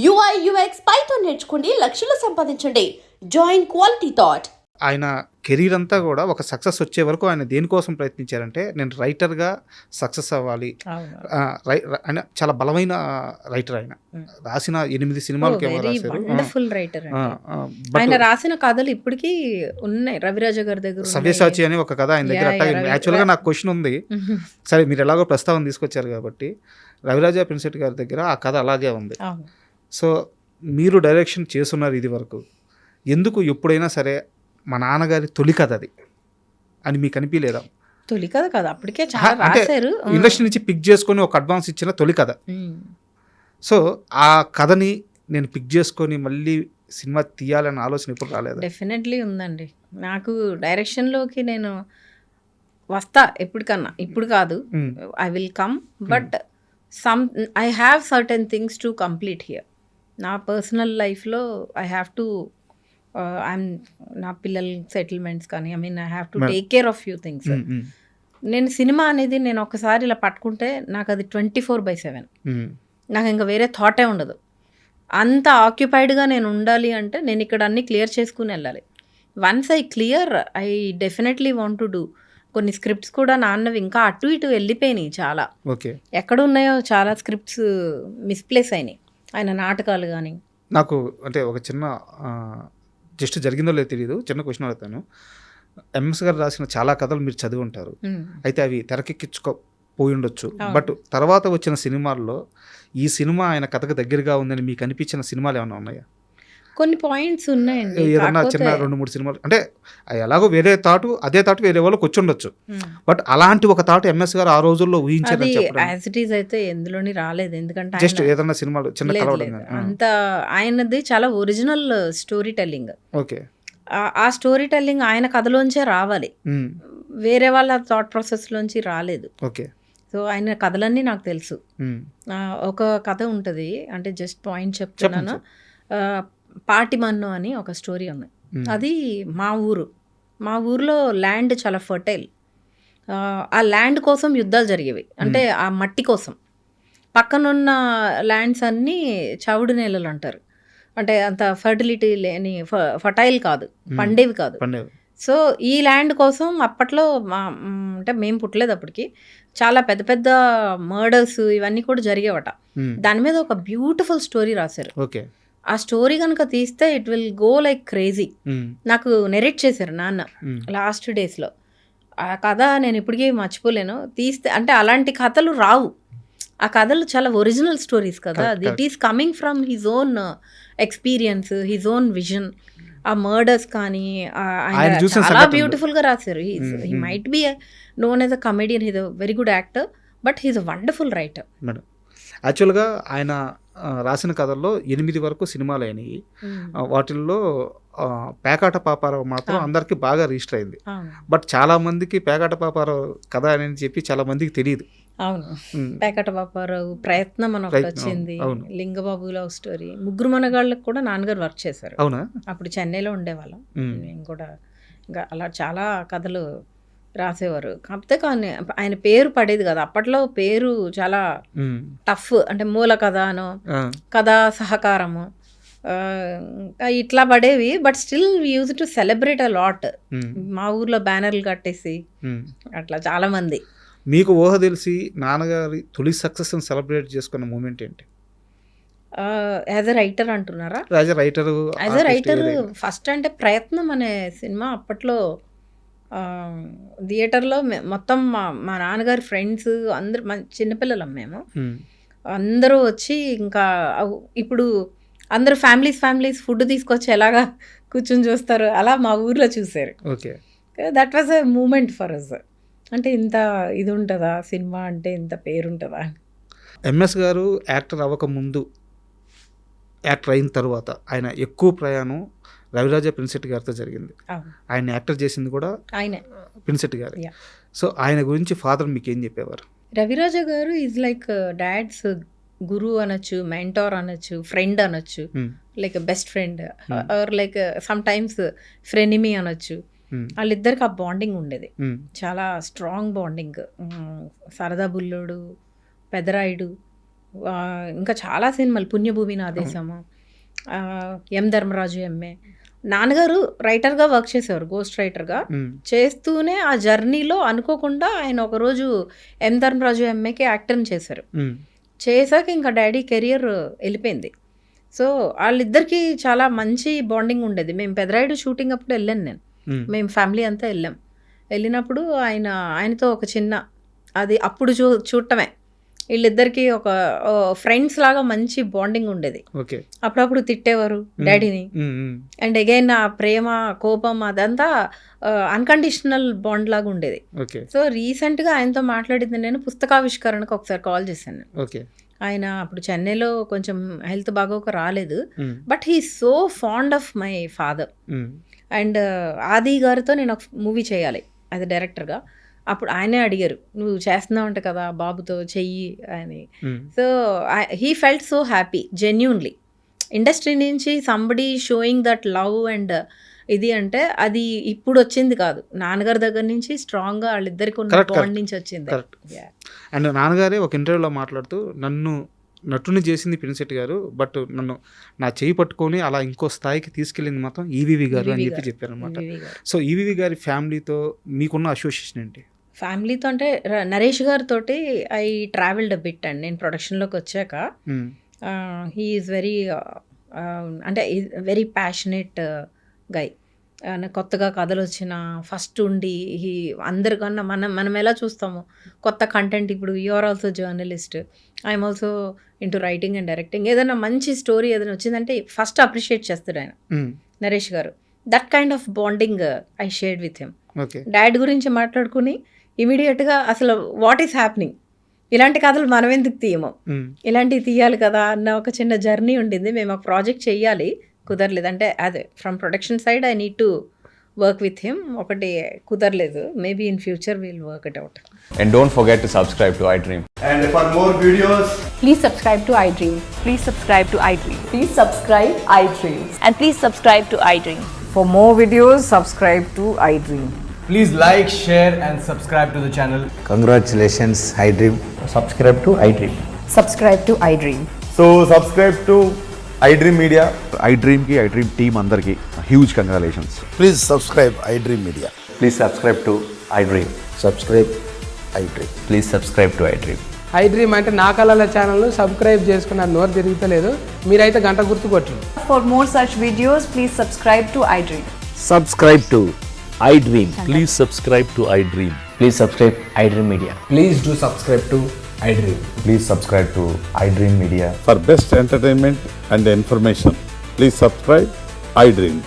UI UX Python నేర్చుకోండి, లక్షలు సంపాదించండి. Join quality thought. ఆయన కెరీర్ అంతా కూడా ఒక సక్సెస్ వచ్చే వరకు ఆయన దేనికోసం ప్రయత్నించారంటే, నేను రైటర్గా సక్సెస్ అవ్వాలి. ఆయన చాలా బలమైన రైటర్. ఆయన రాసిన 8 సినిమాలకి ఏమో రాశారు. Wonderful writer. ఆయన రాసిన కథలు ఇప్పటికీ ఉన్నాయి రవిరాజ గారి దగ్గర. సవ్యసాచి అని ఒక కథ ఆయన దగ్గర. యాక్చువల్గా నాకు క్వశ్చన్ ఉంది, సరే మీరు ఎలాగో ప్రస్తావన తీసుకొచ్చారు కాబట్టి, రవిరాజ పిన్సెట్ గారి దగ్గర ఆ కథ అలాగే ఉంది. సో మీరు డైరెక్షన్ చేస్తున్నారు ఇది వరకు, ఎందుకు ఎప్పుడైనా సరే మా నాన్నగారి తొలి కథ అది అని మీకు అనిపించలేదా? తొలి కథ కదా, అప్పటికే చాలా రాశారు. ఇండస్ట్రీ నుంచి పిక్ చేసుకొని ఒక అడ్వాన్స్ ఇచ్చిన తొలి కథ. సో ఆ కథని నేను పిక్ చేసుకొని మళ్ళీ సినిమా తీయాలన్న ఆలోచన ఎప్పుడు రాలేదు? డెఫినెట్లీ ఉందండి. నాకు డైరెక్షన్లోకి నేను వస్తా ఎప్పటికన్నా, ఇప్పుడు కాదు, I will come, but I have certain things to complete here. నా పర్సనల్ లైఫ్లో ఐ హ్యావ్ టు నా పిల్లల సెటిల్మెంట్స్ కానీ, I have to take care of few things. నేను సినిమా అనేది నేను ఒకసారి ఇలా పట్టుకుంటే నాకు అది 24/7. నాకు ఇంకా వేరే థాటే ఉండదు. అంత ఆక్యుపైడ్గా నేను ఉండాలి అంటే నేను ఇక్కడ అన్నీ క్లియర్ చేసుకుని వెళ్ళాలి. Once I clear, I definitely want to do. కొన్ని స్క్రిప్ట్స్ కూడా నాన్నవి ఇంకా అటు ఇటు వెళ్ళిపోయినాయి చాలా. ఎక్కడ ఉన్నాయో చాలా స్క్రిప్ట్స్ మిస్ప్లేస్ అయినాయి. ఆయన నాటకాలు కానీ. నాకు అంటే ఒక చిన్న జస్ట్ జరిగిందో లేదో తెలియదు, చిన్న క్వశ్చన్ అడుగుతాను. ఎంఎస్ గారు రాసిన చాలా కథలు మీరు చదివి ఉంటారు, అయితే అవి తెరకెక్కించుకోపోయి ఉండొచ్చు. బట్ తర్వాత వచ్చిన సినిమాల్లో ఈ సినిమా ఆయన కథకు దగ్గరగా ఉందని మీకు అనిపించిన సినిమాలు ఏమైనా ఉన్నాయా? కొన్ని పాయింట్స్ ఉన్నాయండి. ఏదన్నా చిన్న 2-3 సినిమాలు అంటే ఎలాగో వేరే థాట్, అదే థాట్ వేరే వాళ్ళకి వచ్చి ఉండొచ్చు, బట్ అలాంటి ఒక థాట్ ఎంఎస్ గారు ఆ రోజుల్లో ఊహించారని చెప్పడం యాజ్ ఇట్ ఈజ్ అయితే ఎందులోని రాలేదు. ఎందుకంటే జస్ట్ ఏదన్నా సినిమాలు చిన్న కలవడం అంత ఆయనది చాలా ఒరిజినల్ స్టోరీ టెల్లింగ్. ఓకే, ఆ స్టోరీ టెల్లింగ్ ఆయన కథలోంచే రావాలి, వేరే వాళ్ళ థాట్ ప్రాసెస్లోంచి రాలేదు. ఓకే. సో ఆయన కథలన్నీ నాకు తెలుసు. ఒక కథ ఉంటుంది, అంటే జస్ట్ పాయింట్ చెప్తున్నాను. పాటిమన్ను అని ఒక స్టోరీ ఉంది. అది మా ఊర్లో ల్యాండ్ చాలా ఫర్టైల్. ఆ ల్యాండ్ కోసం యుద్ధాలు జరిగేవి, అంటే ఆ మట్టి కోసం. పక్కనున్న ల్యాండ్స్ అన్నీ చవుడు నేలలు అంటారు, అంటే అంత ఫర్టిలిటీ లేని, ఫర్టైల్ కాదు, పండేవి కాదు. సో ఈ ల్యాండ్ కోసం అప్పట్లో అంటే మేము పుట్టలేదు అప్పటికి, చాలా పెద్ద పెద్ద మర్డర్స్ ఇవన్నీ కూడా జరిగేవట. దాని మీద ఒక బ్యూటిఫుల్ స్టోరీ రాశారు. ఓకే. ఆ స్టోరీ కనుక తీస్తే it will go like crazy. నాకు నెరేట్ చేశారు నాన్న లాస్ట్ డేస్లో. ఆ కథ నేను ఇప్పటికీ మర్చిపోలేను. తీస్తే అంటే అలాంటి కథలు రావు. ఆ కథలు చాలా ఒరిజినల్ స్టోరీస్ కదా. It is coming from his own experience, his own vision. ఆ మర్డర్స్ కానీ చాలా బ్యూటిఫుల్ గా రాశారు. He might be known as a comedian, he's a very good actor, but he's a wonderful writer. Madam, యాక్చువల్గా ఆయన రాసిన కథల్లో 8 వరకు సినిమాలు అయినాయి. వాటిల్లో పేకాట పాపారావు మాత్రం అందరికి బాగా రిజిస్టర్ అయింది. బట్ చాలా మందికి పేకాట పాపారావు కథ అని చెప్పి చాలా మందికి తెలియదు. అవును, పేకాట పాపారావు ప్రయత్నం అని ఒకటి వచ్చింది, లింగబాబు లవ్ స్టోరీ. ముగ్గురు మనగాళ్ళకి కూడా నాన్నగారు వర్క్ చేశారు. అవునా? అప్పుడు చెన్నైలో ఉండేవాళ్ళం మేము కూడా. ఇంకా అలా చాలా కథలు రాసేవారు. కాకపోతే కానీ ఆయన పేరు పడేది కదా అప్పట్లో. పేరు చాలా టఫ్, అంటే మూల కథ అనో, కథా సహకారము, ఇట్లా పడేవి. But still we use to celebrate a lot. మా ఊర్లో బ్యానర్లు కట్టేసి అట్లా చాలా మంది. మీకు ఊహ తెలిసి నాన్నగారి తొలి సక్సెస్ సెలబ్రేట్ చేసుకున్న మూమెంట్ ఏంటి? యాజ్ ఎ రైటర్ అంటున్నారా? యాజ్ ఎ రైటర్ ఫస్ట్ అంటే ప్రయత్నం అనే సినిమా అప్పట్లో థియేటర్లో మొత్తం మా నాన్నగారి ఫ్రెండ్స్ అందరు, చిన్నపిల్లలం మేము, అందరూ వచ్చి, ఇంకా ఇప్పుడు అందరూ ఫ్యామిలీస్ ఫుడ్ తీసుకొచ్చి ఎలాగా కూర్చొని చూస్తారు, అలా మా ఊర్లో చూసారు. Okay, that was a moment for us. అంటే ఇంత ఇది ఉంటుందా సినిమా అంటే, ఇంత పేరుంటుందా. ఎంఎస్ గారు యాక్టర్ అవ్వకముందు, యాక్టర్ అయిన తర్వాత ఆయన ఎక్కువ ప్రయాణం రవిరాజ పిన్సెట్ గారితో జరిగింది. ఆయన యాక్టర్ చేసింది కూడా ఆయన పిన్సెట్ గారు. సో ఆయన గురించి ఫాదర్ మీకు ఏం చెప్పేవారు? రవిరాజ గారు ఈజ్ లైక్ డాడ్స్ గురువు అనొచ్చు, మెంటార్ అనొచ్చు, ఫ్రెండ్ అనొచ్చు, like best friend, or like some times frenemy అనొచ్చు. వాళ్ళిద్దరికి ఆ బాండింగ్ ఉండేది, చాలా స్ట్రాంగ్ బాండింగ్. సరదా బుల్లోడు, పెదరాయుడు, ఇంకా చాలా సినిమాలు, పుణ్యభూమి నా దేశము, ఎం ధర్మరాజు ఎంఏ. నాన్నగారు రైటర్గా వర్క్ చేసేవారు, గోస్ట్ రైటర్గా చేస్తూనే ఆ జర్నీలో అనుకోకుండా ఆయన ఒకరోజు ఎం ధర్మరాజు ఎంఏకి యాక్టర్ని చేశారు. చేశాక ఇంకా డాడీ కెరియర్ వెళ్ళిపోయింది. సో వాళ్ళిద్దరికి చాలా మంచి బాండింగ్ ఉండేది. మేము పెదరాయుడు షూటింగ్ అప్పుడు వెళ్ళాను నేను, మేము ఫ్యామిలీ అంతా వెళ్ళినప్పుడు ఆయనతో ఒక చిన్న అది అప్పుడు చూడటమే, వీళ్ళిద్దరికి ఒక ఫ్రెండ్స్ లాగా మంచి బాండింగ్ ఉండేది. అప్పుడప్పుడు తిట్టేవారు డాడీని. అండ్ అగైన్ ఆ ప్రేమ కోపం అదంతా అన్కండిషనల్ బాండ్ లాగా ఉండేది. సో రీసెంట్గా ఆయనతో మాట్లాడింది నేను పుస్తకావిష్కరణకు ఒకసారి కాల్ చేశాను. ఆయన అప్పుడు చెన్నైలో కొంచెం హెల్త్ బాగోక రాలేదు. But he so fond of my father. And ఆది గారితో నేను ఒక మూవీ చేయాలి అది డైరెక్టర్గా. అప్పుడు ఆయనే అడిగారు, నువ్వు చేస్తున్నావు అంట కదా బాబుతో చెయ్యి అని. So he felt so happy genuinely. Industry నుంచి somebody showing that love and ఇది అంటే అది ఇప్పుడు వచ్చింది కాదు, నాన్నగారి దగ్గర నుంచి స్ట్రాంగ్గా వాళ్ళిద్దరికి ఉన్న బాండ్ నుంచి వచ్చింది. అండ్ నాన్నగారే ఒక ఇంటర్వ్యూలో మాట్లాడుతూ, నన్ను నటుని చేసింది పినిశెట్టి గారు, బట్ నన్ను నా చేయి పట్టుకొని అలా ఇంకో స్థాయికి తీసుకెళ్ళింది మాత్రం ఈవీవి గారు అని చెప్పి చెప్పారు అనమాట. సో ఈవీవి గారి ఫ్యామిలీతో మీకున్న అసోసియేషన్ ఏంటి? ఫ్యామిలీతో అంటే నరేష్ గారితో ఐ ట్రావెల్డ్ అ బిట్ అండి. నేను ప్రొడక్షన్లోకి వచ్చాక హీ ఈజ్ వెరీ అంటే వెరీ ప్యాషనేట్ గై. కొత్తగా కథలు వచ్చిన ఫస్ట్ ఉండి అందరికన్నా మనం ఎలా చూస్తాము కొత్త కంటెంట్. ఇప్పుడు you are also journalist, I'm also into writing and directing. ఏదైనా మంచి స్టోరీ ఏదైనా వచ్చిందంటే ఫస్ట్ అప్రిషియేట్ చేస్తాడు ఆయన, నరేష్ గారు. That kind of bonding I shared with him. Dad గురించి మాట్లాడుకుని ఇమీడియట్గా అసలు వాట్ ఈస్ హ్యాపెనింగ్, ఇలాంటి కథలు మనం ఎందుకు తీయము, ఇలాంటివి తీయాలి కదా అన్న ఒక చిన్న జర్నీ ఉండింది. మేము ఒక ప్రాజెక్ట్ చెయ్యాలి, కుదరలేదు. అంటే అదే from production side I need to work with him. ఒకటి కుదరలేదు, maybe in future will work it out. And don't forget to subscribe to iDream. And for more videos, please subscribe to iDream. Please subscribe to iDream. Please subscribe iDream. And please subscribe to iDream. For more videos, subscribe to iDream. please like, share and subscribe to the channel. Congratulations, iDream. Subscribe to iDream. Subscribe to iDream. So subscribe to iDream Media. iDream ki iDream team andarki huge congratulations. Please subscribe iDream Media. Please subscribe to iDream. Subscribe iDream. Please subscribe to iDream. iDream అంటే నా కళల ఛానల్ను subscribe చేసుకున్నారు, నోరు తిరుగుతలేదు, మీరైతే గంట గుర్తు కొట్టండి. For more such videos, please subscribe to iDream. Subscribe to iDream. Please subscribe to iDream. Please subscribe iDream Media. Please do subscribe to iDream. Please subscribe to iDream Media. For best entertainment and information, please subscribe iDream.